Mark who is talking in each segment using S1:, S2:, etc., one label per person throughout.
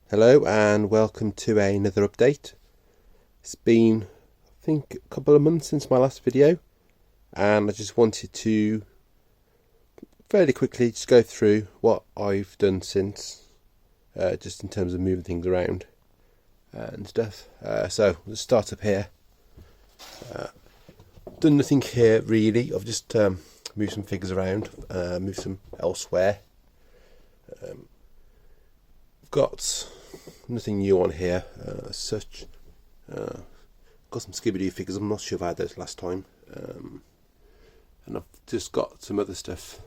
S1: Hello and welcome to another update. It's been, I think, a couple of months since my last video, and I just wanted to fairly quickly just go through what I've done since, just in terms of moving things around and stuff. So let's start up here. Done nothing here really. I've just moved some figures around, moved some elsewhere. I've got nothing new on here as such. Got some Skibidi figures. I'm not sure if I had those last time. And I've just got some other stuff.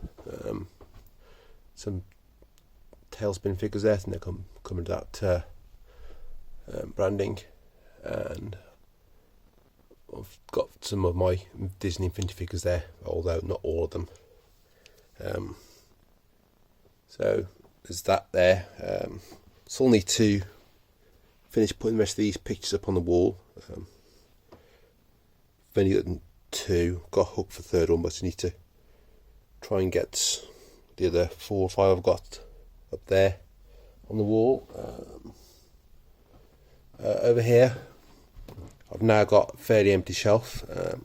S1: Some Tailspin figures there, and they're coming to that branding. And I've got some of my Disney Infinity figures there, although not all of them. So there's that there. Still need to finish putting the rest of these pictures up on the wall. I've only got two. Got a hook for the third one, but I need to try and get the other 4 or 5 I've got up there on the wall. Over here, I've now got a fairly empty shelf. I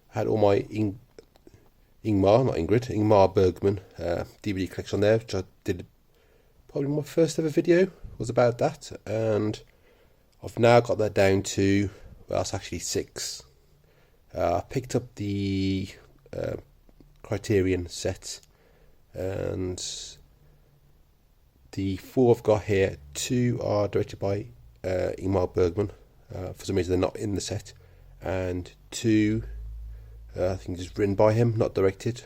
S1: had all my Ingmar Bergman DVD collection on there, which I did. Probably my first ever video was about that, and I've now got that down to, well, it's actually 6. I picked up the Criterion set, and the 4 I've got here, 2 are directed by Ingmar Bergman. For some reason they're not in the set, and 2 I think just written by him, not directed.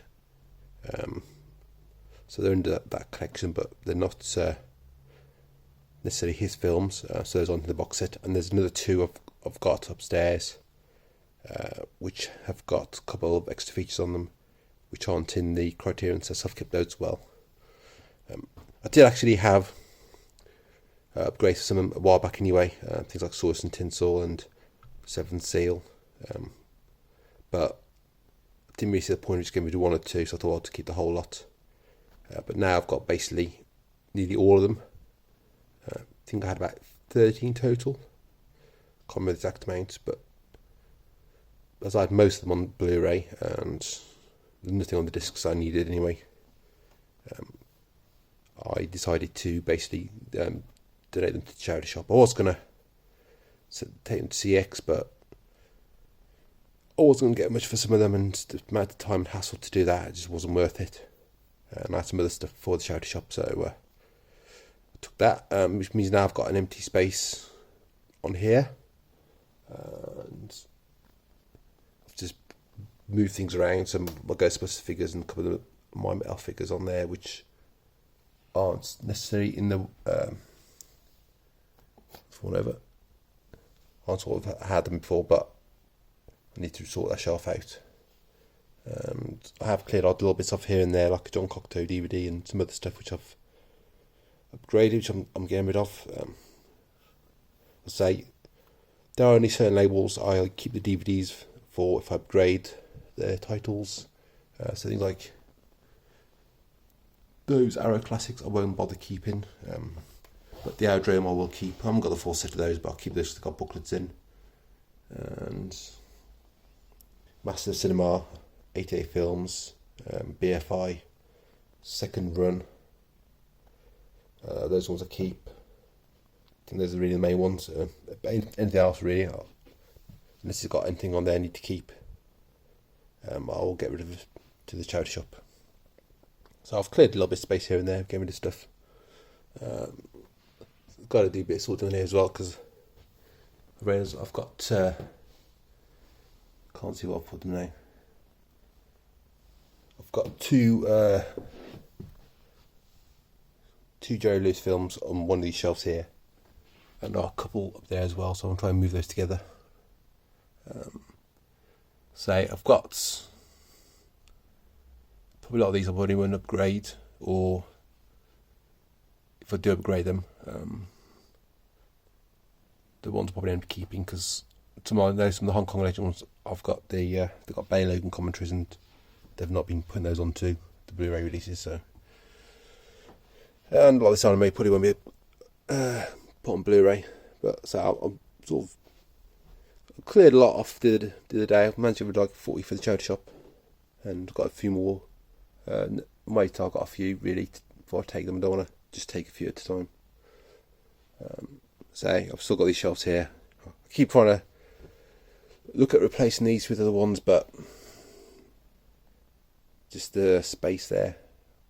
S1: So they're in that collection, but they're not necessarily his films. So there's on the box set, and there's another 2 I've got upstairs, which have got a couple of extra features on them, which aren't in the Criterion set. So I've kept those as well. I did actually have upgrades for some of them a while back anyway. Things like Sauce and Tinsel and Seventh Seal, but I didn't really see the point of just getting rid of 1 or 2, so I thought I'd keep the whole lot. But now I've got basically nearly all of them. I think I had about 13 total. Can't remember the exact amount, but as I had most of them on Blu-ray, and there's nothing on the discs I needed anyway, I decided to basically donate them to the charity shop. I was going to take them to CX, but I wasn't going to get much for some of them, and the amount of time and hassle to do that, it just wasn't worth it. And I had some other stuff for the charity shop, so I took that, which means now I've got an empty space on here, and I've just moved things around. Some of my Ghostbusters figures and a couple of my metal figures on there, which aren't necessarily in the whatever. I sort of had them before, but I need to sort that shelf out. I have cleared out little bits off here and there, like a John Cocteau DVD and some other stuff which I've upgraded, which I'm getting rid of. I'll say there are only certain labels I keep the DVDs for if I upgrade their titles. So things like those Arrow Classics I won't bother keeping, but the Aerodrome I will keep. I haven't got the full set of those, but I'll keep those. They've got booklets in. And Master of Cinema, 88 Films, BFI, Second Run. Those ones I keep. I think those are really the main ones. Anything else really, unless it's got anything on there I need to keep, I'll get rid of it to the charity shop. So I've cleared a little bit of space here and there, getting rid of stuff. Got to do a bit of sorting in here as well, because I've got can't see what I've put them now. I've got 2 Jerry Lewis films on one of these shelves here, and a couple up there as well, so I'm trying to move those together. So I've got probably a lot of these I probably won't upgrade, or if I do upgrade them, the ones I probably end up keeping, because some of the Hong Kong Legend ones I've got they've got Bay Logan commentaries, and they've not been putting those onto the Blu-ray releases, so. And a lot of this anime probably won't be put on Blu-ray. But so I'm sort of cleared a lot off the other day. I've managed to have like 40 for the charity shop, and got a few more. Wait, I've got a few really before I take them. I don't want to just take a few at a time. So I've still got these shelves here. I keep trying to look at replacing these with other ones, but just the space there.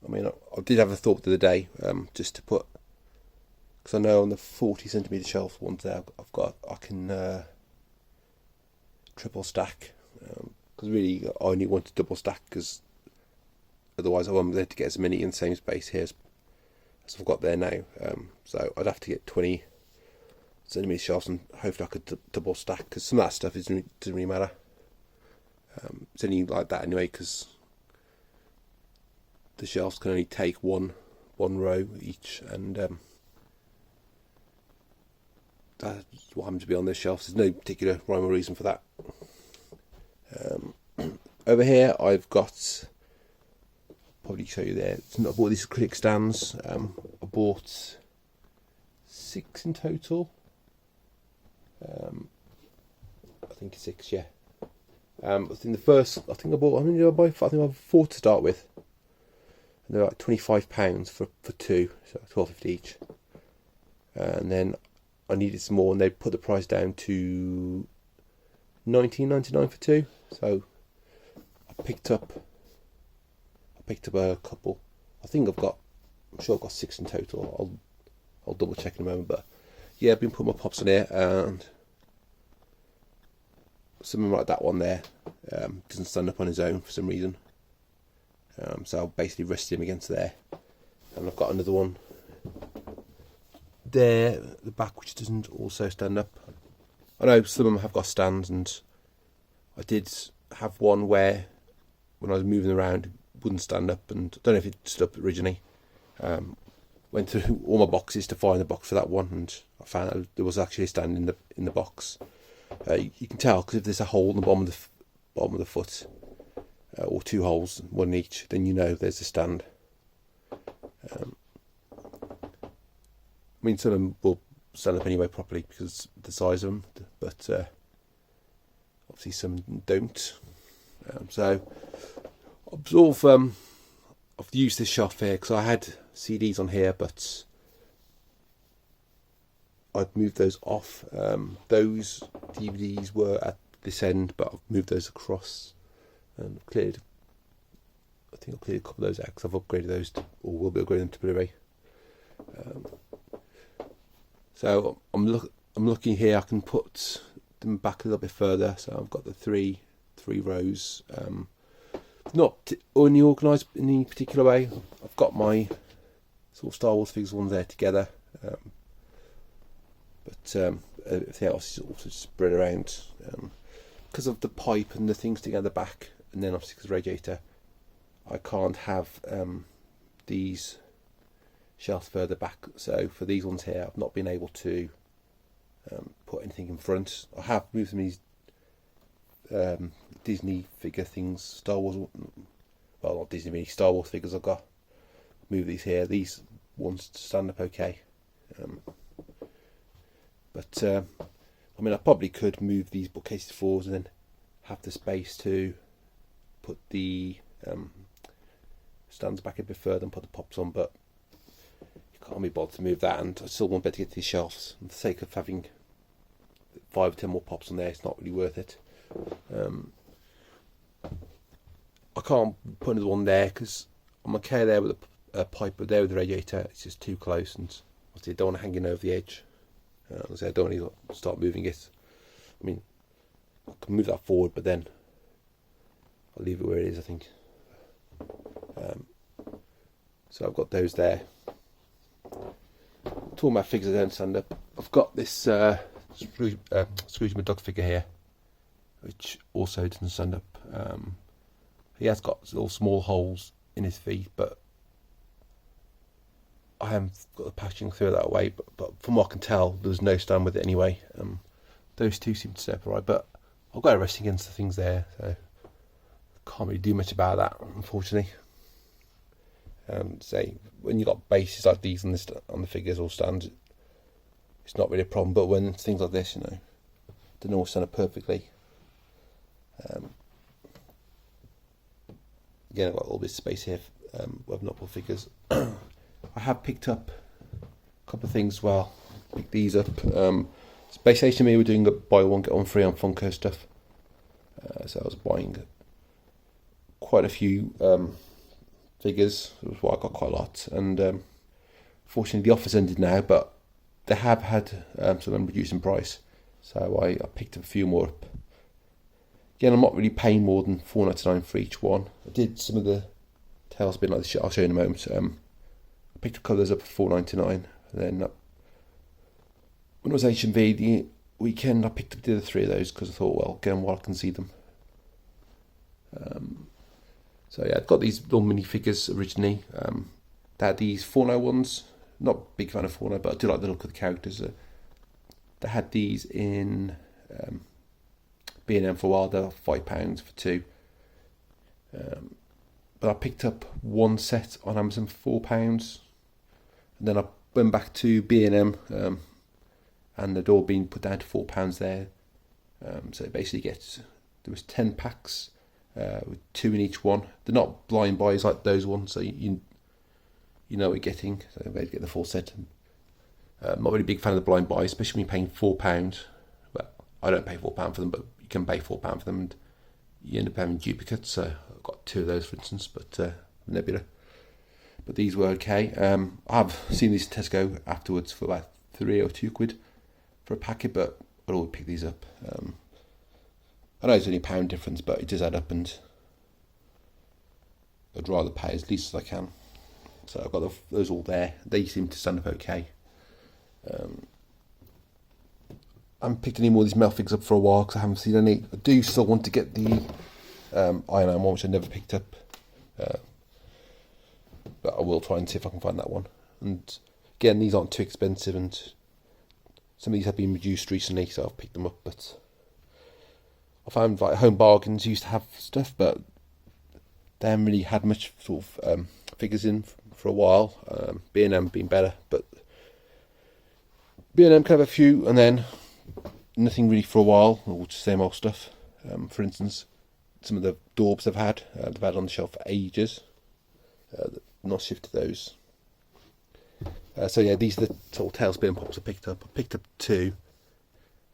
S1: I mean, I did have a thought the other day, just to put, because I know on the 40cm shelf ones there, I can triple stack, because really I only want to double stack, because otherwise I won't be able to get as many in the same space here as I've got there now. So I'd have to get 20cm shelves, and hopefully I could double stack, because some of that stuff doesn't really matter. It's only like that anyway, because the shelves can only take one row each, and that's what happens to be on this shelf. There's no particular rhyme or reason for that. Over here I've got, probably show you there, I bought these acrylic stands. I bought 6 in total. I think 6, yeah. I think the first, I think I bought, I think I bought 4 to start with. And they're like £25 for 2, so £12.50 each. And then I needed some more, and they put the price down to £19.99 for 2. So I picked up a couple. I'm sure I've got 6 in total. I'll double check in a moment, but yeah, I've been putting my pops on here, and something like that one there doesn't stand up on his own for some reason. So I'll basically rest him against there, and I've got another one there at the back which doesn't also stand up. I know some of them have got stands, and I did have one where when I was moving around it wouldn't stand up, and I don't know if it stood up originally. Went through all my boxes to find the box for that one, and I found out there was actually a stand in the box. You can tell, because if there's a hole in the bottom of the foot, or 2 holes, one in each, then you know there's a stand. I mean, some of them will stand up anyway properly because of the size of them, but obviously some don't. So I've used this shelf here because I had CDs on here, but I'd moved those off. Those DVDs were at this end, but I've moved those across, and I think I've cleared a couple of those out because I've upgraded those or will be upgrading them to Blu-ray. So I'm looking here. I can put them back a little bit further. So I've got the three rows. Not only organised in any particular way. I've got my sort of Star Wars figures ones there together, but everything else is also spread around because of the pipe and the things together at the back, and then obviously because of the radiator, I can't have these shelves further back. So for these ones here, I've not been able to put anything in front. I have moved some of these Disney figure things, Star Wars, well, not Disney, really Star Wars figures. I've got move these here. These ones stand up okay, but I mean, I probably could move these bookcases forwards and then have the space to put the stands back a bit further and put the pops on, but you can't be bothered to move that, and I still want better to get to these shelves. For the sake of having 5 or 10 more pops on there, it's not really worth it. I can't put another one there because I'm okay there with a pipe, but there with the radiator it's just too close, and obviously I don't want to hang it over the edge. So I don't want to start moving it. I mean, I can move that forward, but then I'll leave it where it is, I think. So I've got those there. Two of my figures I don't stand up. I've got this Scrooge McDuck figure here, which also doesn't stand up. He has got little small holes in his feet, but I haven't got the patching through that way. But from what I can tell, there's no stand with it anyway. Those two seem to step right, but I've got a rest against the things there, so can't really do much about that, unfortunately. Say when you've got bases like these on the figures or stands, it's not really a problem. But when things like this, don't always stand up perfectly. Again, I've got a little bit of space here with notable figures. I have picked up a couple of things as well. Picked these up. Space Station Me were doing a buy one get one free on Funko stuff. So I was buying quite a few figures. It was why I got quite a lot. And fortunately the offer's ended now, but they have had some of them reduced in price. So I picked up a few more up. Again, I'm not really paying more than $4.99 for each one. I did some of the tails bit like this. I'll show you in a moment. I picked a couple of those up for $4.99. And then when it was HMV the weekend, I picked up the other three of those because I thought, well, get them while I can see them. So yeah, I've got these little minifigures originally. They had these Fortnite ones. Not a big fan of Fortnite, but I do like the look of the characters. They had these in B&M for a while. They're £5 for two. But I picked up one set on Amazon for £4, and then I went back to B&M, and they'd all been put down to £4 there. So it basically there was 10 packs with 2 in each one. They're not blind buys like those ones, so you know what you're getting. So they get the full set. I'm not really a big fan of the blind buys, especially when you're paying £4. Well, I don't pay £4 for them, but you can pay £4 for them, and you end up having duplicates. So I've got 2 of those, for instance, but Nebula. But these were okay. I've seen these at Tesco afterwards for about £3 or £2 for a packet, but I'd always pick these up. I know it's only a £1 difference, but it does add up, and I'd rather pay as least as I can. So I've got those all there. They seem to stand up okay. I haven't picked any more of these Mel figs up for a while because I haven't seen any. I do still want to get the Iron Man one, which I never picked up. But I will try and see if I can find that one. And again, these aren't too expensive, and some of these have been reduced recently, so I've picked them up. But I found like Home Bargains used to have stuff, but they haven't really had much sort of figures in for a while. B&M being better, but B&M can have a few, and then nothing really for a while, or just same old stuff. For instance, some of the Daubs they've had on the shelf for ages. Not shifted those. So yeah, these are the sort of Tailspin Pops I picked up. I picked up 2,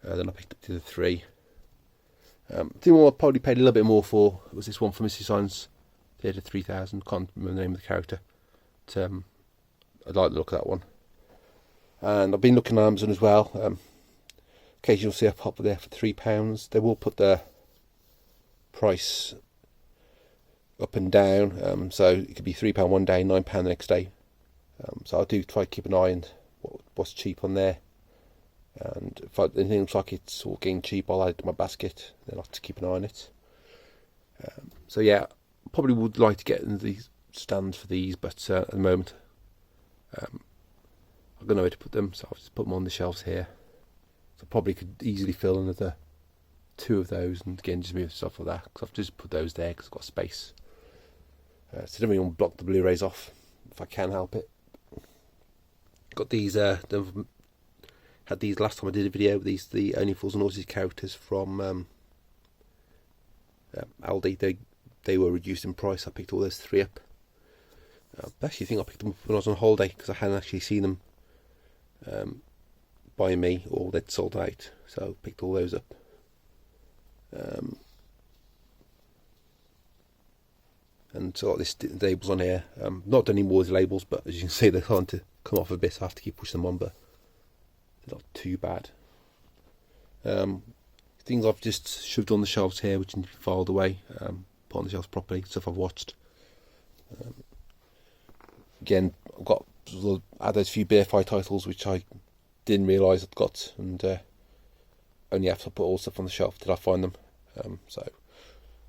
S1: then I picked up the other 3. The one I probably paid a little bit more for was this one from Mrs. Science Theatre 3000. Can't remember the name of the character. But, I like the look of that one. And I've been looking on Amazon as well. Occasionally you'll see a pop there for £3. They will put their price up and down, so it could be £3 one day, £9 the next day. So I do try to keep an eye on what's cheap on there. And if anything looks like it's all getting cheap, I'll add it to my basket. Then I'll have to keep an eye on it. So yeah, probably would like to get into these stands for these, but at the moment I've got nowhere to put them, so I'll just put them on the shelves here. So I probably could easily fill another 2 of those, and again just move stuff like that, because I've just put those there because I've got space. So I don't really want to block the Blu-rays off if I can help it. Got these, had these last time I did a video. These the Only Fools and Horses characters from Aldi. They were reduced in price. I picked all those 3 up. I actually think I picked them up when I was on holiday because I hadn't actually seen them by me, or they'd sold out. So I picked all those up. And so I've got this labels on here. Not done any more with the labels, but as you can see, they're starting to come off a bit. So I have to keep pushing them on, but they're not too bad. Things I've just shoved on the shelves here, which need to be filed away, put on the shelves properly. Stuff I've watched. Again, I've got add those few BFI titles which I didn't realise I'd got, and only after I put all stuff on the shelf did I find them. So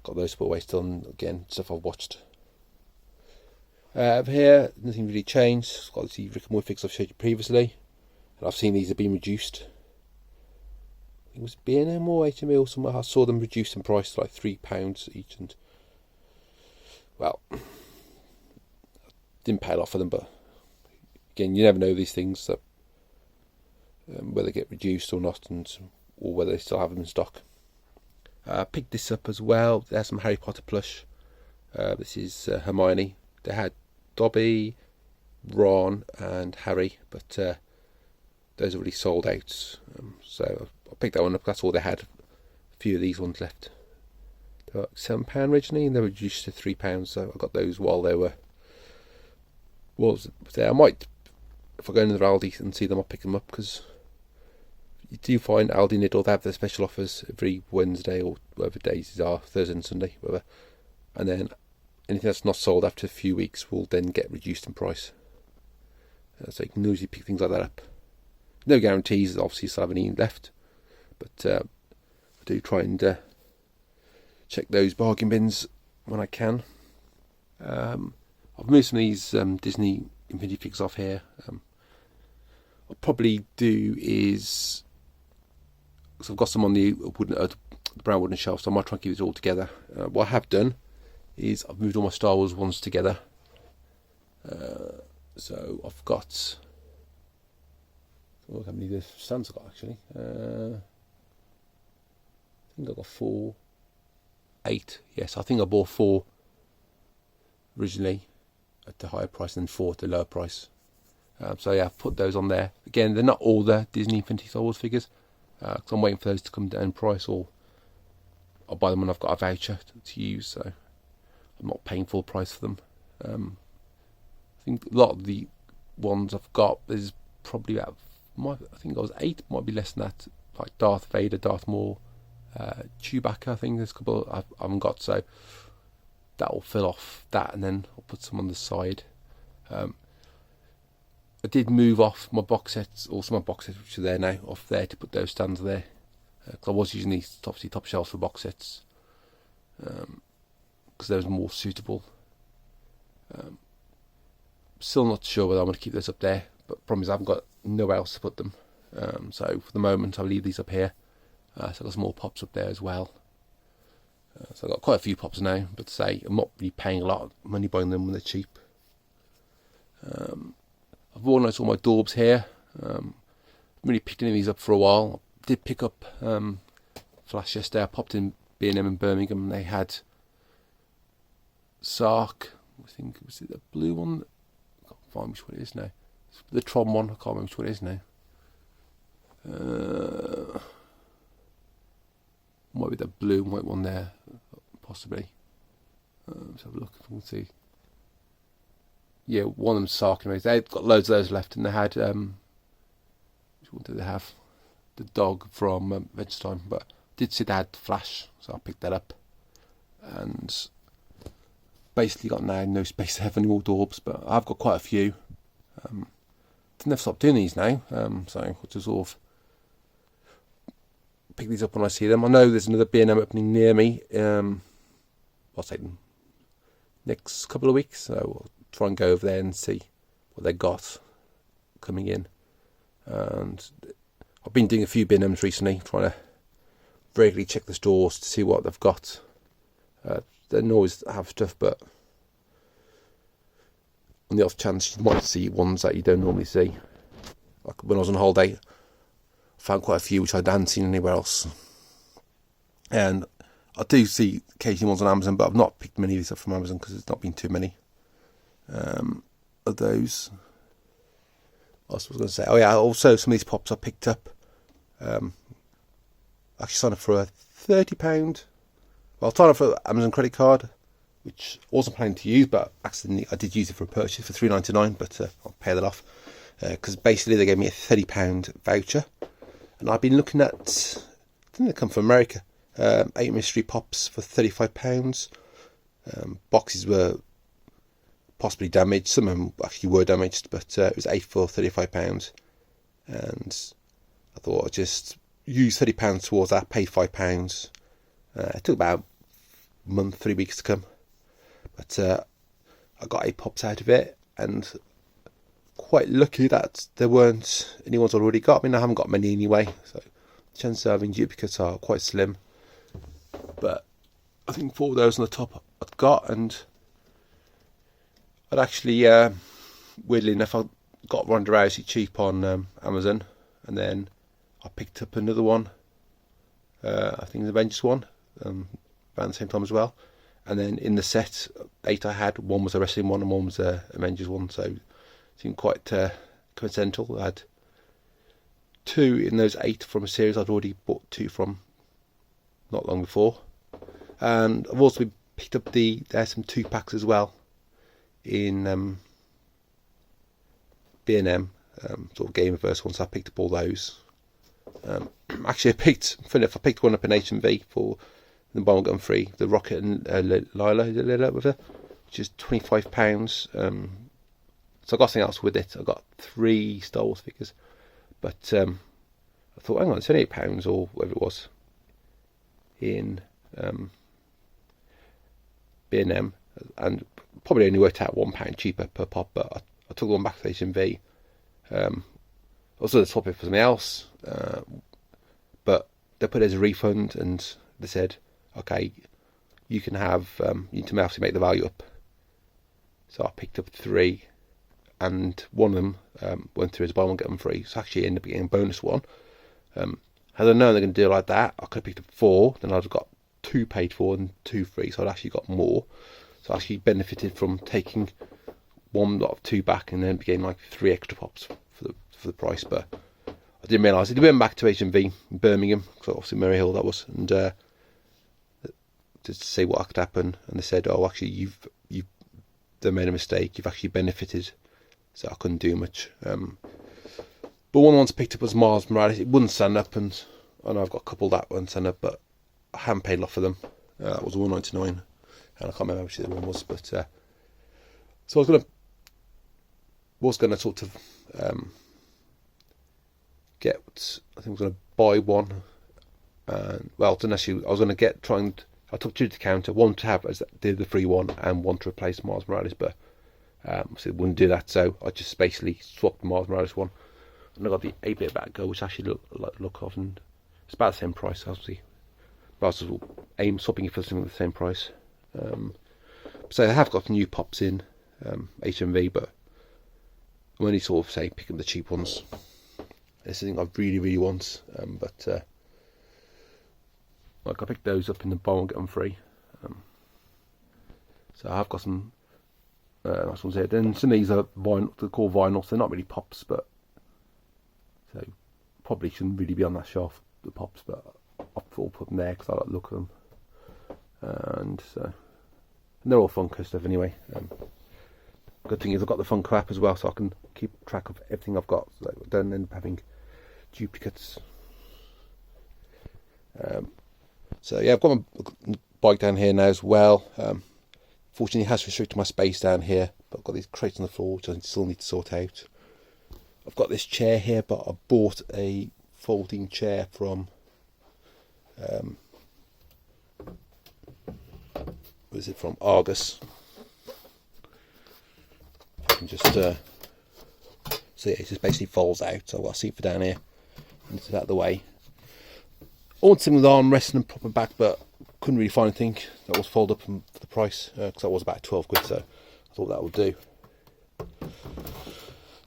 S1: got those put away still, and again stuff I've watched. Over here, nothing really changed. Got the Rick and Morty figures I've showed you previously, and I've seen these have been reduced. I think it was B&M or HMV or somewhere. I saw them reduced in price to like £3 each, and well, didn't pay a lot for them, but again, you never know these things. So whether they get reduced or not, or whether they still have them in stock. I picked this up as well. There's some Harry Potter plush. This is Hermione. They had Dobby, Ron and Harry, but those are already sold out. So I picked that one up. That's all they had. A few of these ones left. They were £7 originally, and they were reduced to £3. So I got those while they were there. I might, if I go into the Aldi and see them, I'll pick them up, because you do find Aldi and Lidl, they have their special offers every Wednesday or whatever days these are, Thursday and Sunday, whatever. And then anything that's not sold after a few weeks will then get reduced in price. So you can usually pick things like that up. No guarantees, obviously you still have any left, but I do try and check those bargain bins when I can. I've moved some of these Disney Infinity figures off here. What I'll probably do is, because I've got some on the brown wooden shelf, so I might try and keep it all together. What I have done is I've moved all my Star Wars ones together. So I've got, how many of the stands I've got actually? I think I've got 8. Yes, I think I bought 4 originally at the higher price and 4 at the lower price. So yeah, I've put those on there. Again, they're not all the Disney Infinity Star Wars figures, because I'm waiting for those to come down in price, or I'll buy them when I've got a voucher to use, so I'm not paying full price for them. I think a lot of the ones I've got, there's probably about, I think I was 8, might be less than that, like Darth Vader, Darth Maul, Chewbacca. I think there's a couple I haven't got, so that will fill off that, and then I'll put some on the side. I did move off my box sets, also my box sets which are there now, off there to put those stands there, because I was using these obviously top shelves for box sets, because those are more suitable. Still not sure whether I'm going to keep those up there, but problem is I haven't got nowhere else to put them. So for the moment I'll leave these up here. So I've got some more pops up there as well. So I've got quite a few pops now, but say I'm not really paying a lot of money buying them when they're cheap. I've organised all my daubs here. I haven't really picked any of these up for a while. I did pick up Flash yesterday. I popped in B&M in Birmingham, and they had Sark. I think, was it the blue one? I can't find which one it is now. It's the Tron one. I can't remember which one it is now. Might be the blue and white one there, possibly. Let's have a look if we can see. Yeah, one of them's Sark. They've got loads of those left, and they had which one did they have? The dog from Adventure Time, but I did see they had Flash, so I picked that up. And basically got now no space to have any more daubs, but I've got quite a few. I've never stopped doing these now, so I'll just sort of pick these up when I see them. I know there's another B&M opening near me. I'll say next couple of weeks, so I'll try and go over there and see what they got coming in. And I've been doing a few B&Ms recently, trying to regularly check the stores to see what they've got. They don't always have stuff, but on the off chance you might see ones that you don't normally see. Like when I was on holiday, I found quite a few which I hadn't seen anywhere else. And I do see occasionally ones on Amazon, but I've not picked many of these up from Amazon because there's not been too many of those. What else was I going to say? Oh yeah, also some of these pops I picked up. Actually signed up for a £30. Well, I signed up for an Amazon credit card, which I wasn't planning to use, but accidentally I did use it for a purchase for £3.99, but I'll pay that off. Because basically they gave me a £30 voucher. And I've been looking at, I think they come from America, 8 mystery pops for £35. Boxes were possibly damaged. Some of them actually were damaged, but it was 8 for £35. And I thought I'd just use £30 towards that, pay £5. It took about a month, 3 weeks to come. But I got 8 pops out of it, and quite lucky that there weren't any ones I'd already got. I mean, I haven't got many anyway, so the chances of having duplicates are quite slim. But I think 4 of those on the top I'd got, and I'd actually, weirdly enough, I got Ronda Rousey cheap on Amazon. and then I picked up another one, I think the Avengers one, around the same time as well. And then in the set 8 I had, one was a wrestling one and one was a Avengers one, so it seemed quite coincidental. I had 2 in those 8 from a series I'd already bought 2 from not long before. And I've also picked up there's some 2-packs as well in B&M, sort of Gamerverse ones, so I picked up all those. Actually, I picked one up in HMV for the buy one get one free, the Rocket and Lila with her, which is £25. So I got something else with it. I got 3 Star Wars figures, but I thought, hang on, it's only £8 or whatever it was in B&M, and probably only worked out £1 cheaper per pop. But I took one back to HMV. I was going to swap it for something else, but they put it as a refund, and they said, okay, you can have, you need to obviously make the value up. So I picked up 3, and one of them went through as buy one get one free. So I actually ended up getting a bonus one. Had I known they're going to do it like that, I could have picked up 4, then I'd have got 2 paid for and 2 free, so I'd actually got more. So I actually benefited from taking one lot of 2 back and then getting like 3 extra pops for the price. But I didn't realise it. It went back to HMV in Birmingham, so obviously Murray Hill that was, and to see what could happen, and they said, oh, actually they made a mistake, you've actually benefited, so I couldn't do much. But one of the ones I picked up was Miles Morales. It wouldn't stand up, and I know I've got a couple that wouldn't stand up, but I haven't paid a lot for them. That was $1.99, and I can't remember how much the other one was, but so I was gonna sort of get, I think I was gonna buy one, well, didn't actually, I was gonna I took 2 to the counter, one to have as the free one and one to replace Miles Morales, but so it wouldn't do that, so I just basically swapped the Miles Morales one, and I got the 8-bit Batgirl, which actually look of, and it's about the same price, obviously. But I was aim swapping it for something at the same price. So I have got new pops in HMV, but I'm only sort of say picking the cheap ones. This is something I really want, but like I picked those up in the buy one get one free. So I have got some nice ones here. Then some of these are vinyl, they're called vinyls. They're not really pops, but so probably shouldn't really be on that shelf, the pops, but I thought put them there because I like the look of them. And they're all Funko stuff anyway. Good thing is I've got the Funko app as well, so I can keep track of everything I've got, so I don't end up having duplicates. So yeah, I've got my bike down here now as well. Fortunately, it has restricted my space down here, but I've got these crates on the floor which I still need to sort out. I've got this chair here, but I bought a folding chair from what is it, from Argus. I can just so yeah, it just basically folds out, so I've got a seat for down here and it's out of the way. I want something with armrest and proper back, but couldn't really find anything that was fold up for the price, because that was about 12 quid, so I thought that would do.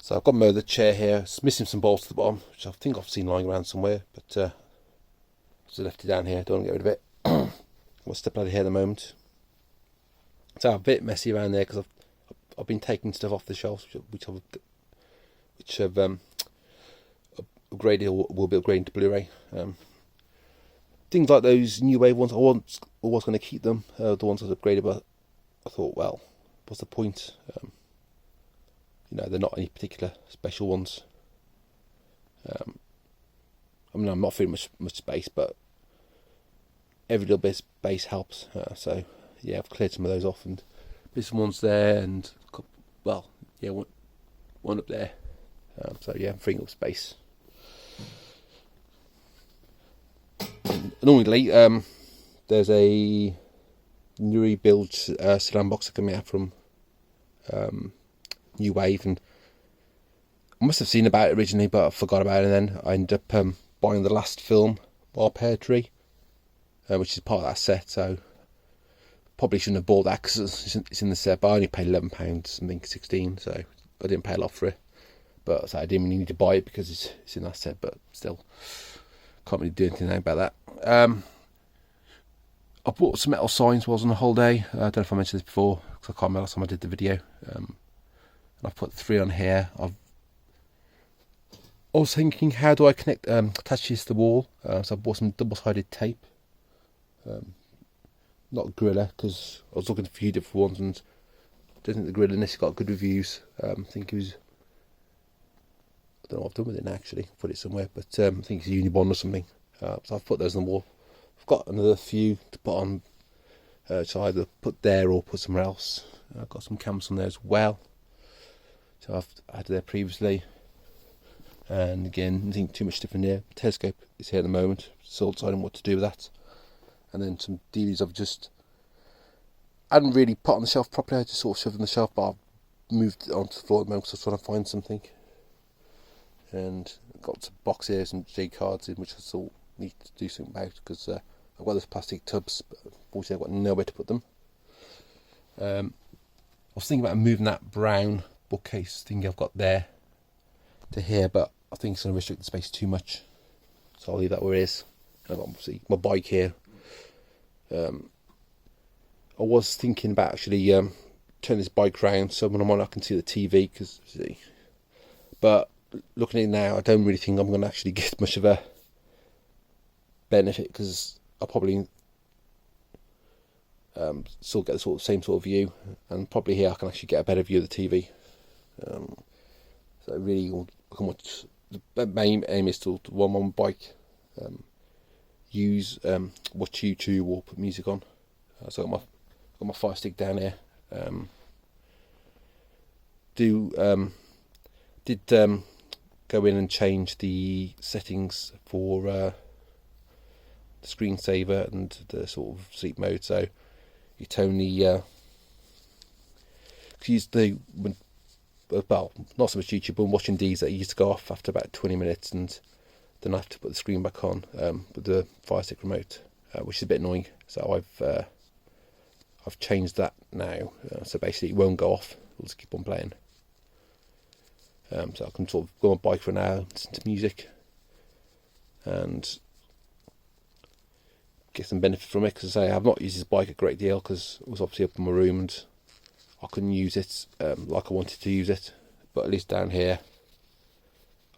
S1: So I've got my other chair here. It's missing some bolts at the bottom, which I think I've seen lying around somewhere, but just left it down here, don't want to get rid of it. I'll step out of here at the moment. So a bit messy around there because I've been taking stuff off the shelves which have upgraded or will be upgrading to Blu-ray. Things like those new wave ones, I was going to keep them, the ones that upgraded, but I thought, well, what's the point? They're not any particular special ones. I mean, I'm not feeling much space, but every little bit of space helps. So yeah, I've cleared some of those off, and there's some ones there, and well, yeah, one up there. So yeah, I'm freeing up space. Normally, there's a new rebuild sedan box that coming out from New Wave, and I must have seen about it originally, but I forgot about it, and then I ended up buying the last film, War Pear Tree, which is part of that set, so probably shouldn't have bought that because it's in the set, but I only paid £11, I think 16, so I didn't pay a lot for it. but so I didn't really need to buy it because it's in that set, but still can't really do anything now about that. I bought some metal signs while I was on a holiday. I don't know if I mentioned this before because I can't remember last time I did the video. And I've put 3 on here. I was thinking, how do I attach this to the wall? So I bought some double-sided tape. Not Gorilla, because I was looking at a few different ones, and I don't think the Gorilla in this got good reviews. I think it was, I don't know what I've done with it now, actually. Put it somewhere, but I think it's Unibond or something. So I've put those on the wall. I've got another few to put on, so either put there or put somewhere else. I've got some cameras on there as well. So I've had there previously. And again, nothing too much different here. The telescope is here at the moment, still deciding what to do with that. And then some DVDs I hadn't really put on the shelf properly. I just sort of shoved on the shelf, but I've moved it onto the floor at the moment because I was trying to find something. And I've got some box here, some J cards in, which I still need to do something about because I've got those plastic tubs, but unfortunately I've got nowhere to put them. I was thinking about moving that brown bookcase thing I've got there to here, but I think it's going to restrict the space too much, so I'll leave that where it is. I've got obviously my bike here. I was thinking about actually turn this bike round so when I'm on I can see the TV, but looking at it now I don't really think I'm going to actually get much of a benefit because I'll probably still get the same sort of view, and probably here I can actually get a better view of the TV. So really, the main aim is to while I'm on my bike, watch YouTube or put music on. So I've got my Fire Stick down here. Did go in and change the settings for the screensaver and the sort of sleep mode. So it only use well, not so much YouTube, but watching these that used to go off after about 20 minutes, and then I have to put the screen back on with the Fire Stick remote, which is a bit annoying. So I've changed that now. So basically, it won't go off; it'll just keep on playing. So I can sort of go on my bike for an hour, listen to music, and get some benefit from it. Because I say I've not used this bike a great deal because it was obviously up in my room and I couldn't use it like I wanted to use it. But at least down here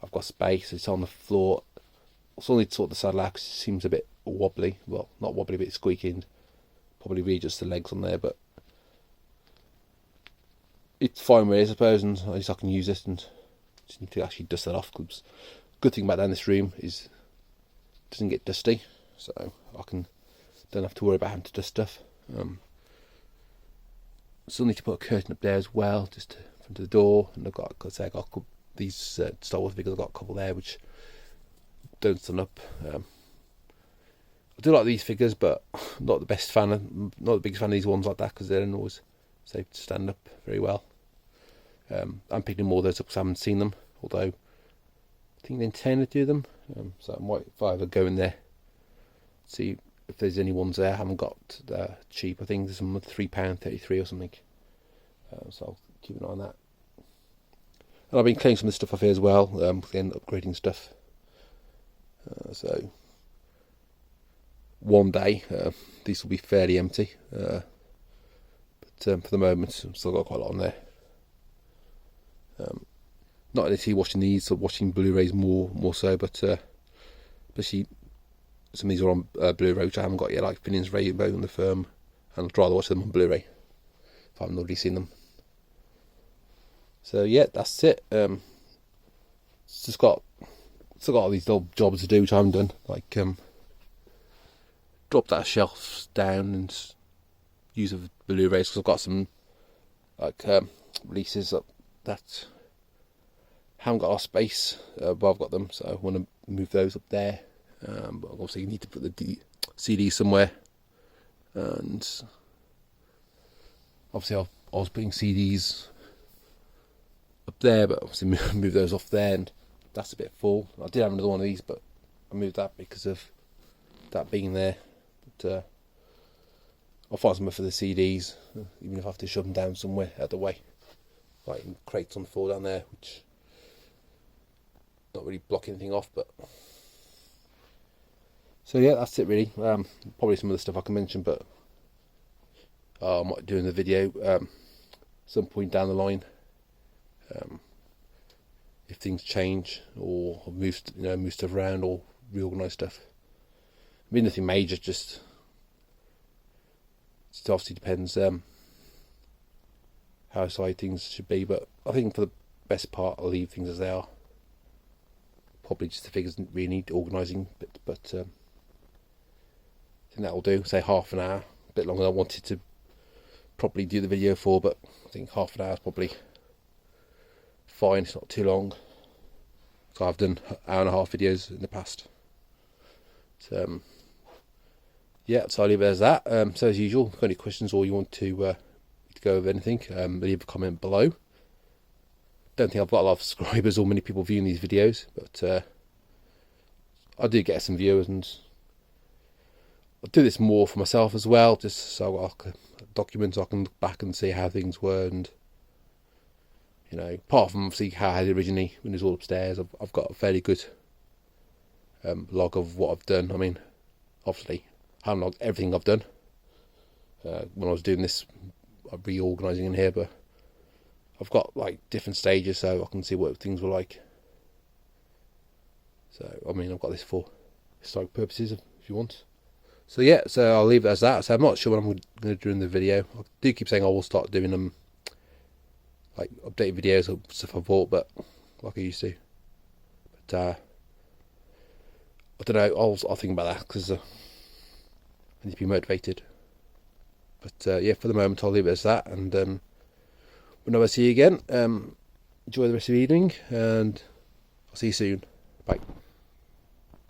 S1: I've got space. It's on the floor. I still need to sort the saddle out because it seems a bit wobbly. Well, not wobbly, but squeaky. Probably readjust the legs on there, but it's fine with it, I suppose, and at least I can use it, and just need to actually dust that off. Cause good thing about down this room is it doesn't get dusty, so I don't have to worry about having to dust stuff. Still need to put a curtain up there as well, just in front of the door. And I've got these Star Wars figures. I've got a couple there which don't stand up. I do like these figures, but not the biggest fan of these ones like that because they don't always safe to stand up very well. I'm picking more of those up because I haven't seen them, although I think they intend to do them. So I might either go in there, see if there's any ones there I haven't got cheap. I think there's some £3.33 or something. So I'll keep an eye on that. And I've been cleaning some of the stuff off here as well, again upgrading stuff. So one day these will be fairly empty, but for the moment I've still got quite a lot on there. Not necessarily watching these, or watching Blu-rays more so, but especially some of these are on Blu-ray which I haven't got yet, like Finian's Rainbow and The Firm, and I'd rather watch them on Blu-ray if I haven't already seen them. So yeah, that's it. Still got all these little jobs to do which I haven't done, like drop that shelf down and use of Blu-rays, because I've got some like releases that haven't got our space, but I've got them, so I want to move those up there. But obviously you need to put the CD somewhere, and obviously I was putting CDs up there, but obviously move those off there, and that's a bit full. I did have another one of these, but I moved that because of that being there. But I'll find somewhere for the CDs, even if I have to shove them down somewhere out of the way, like in crates on the floor down there, which not really blocking anything off. But so yeah, that's it really. Probably some other stuff I can mention, but I might do in the video some point down the line, if things change or move stuff around or reorganise stuff. I mean, nothing major, just it obviously depends how side things should be, but I think for the best part I'll leave things as they are. Probably just the figures didn't really need organising, but I think that'll do. Say half an hour, a bit longer than I wanted to probably do the video for, but I think half an hour is probably fine. It's not too long. So I've done hour and a half videos in the past. So, yeah, so I'll leave it as that. So as usual, if you've got any questions or you want to go over anything, leave a comment below. Don't think I've got a lot of subscribers or many people viewing these videos, but I do get some viewers, and I'll do this more for myself as well, just so I can document, so I can look back and see how things were, and apart from obviously how I had it originally when it was all upstairs, I've got a fairly good log of what I've done. I mean, obviously I haven't logged everything I've done. When I was doing this, I'm reorganising in here, but I've got like different stages, so I can see what things were like. So I mean, I've got this for historic purposes if you want. So yeah, so I'll leave it as that. So I'm not sure what I'm going to do in the video. I do keep saying I will start doing them, like updated videos of stuff I bought, but like I used to. But I don't know. I'll think about that because I need to be motivated. But yeah, for the moment I'll leave it as that, and whenever I see you again, enjoy the rest of the evening, and I'll see you soon. Bye.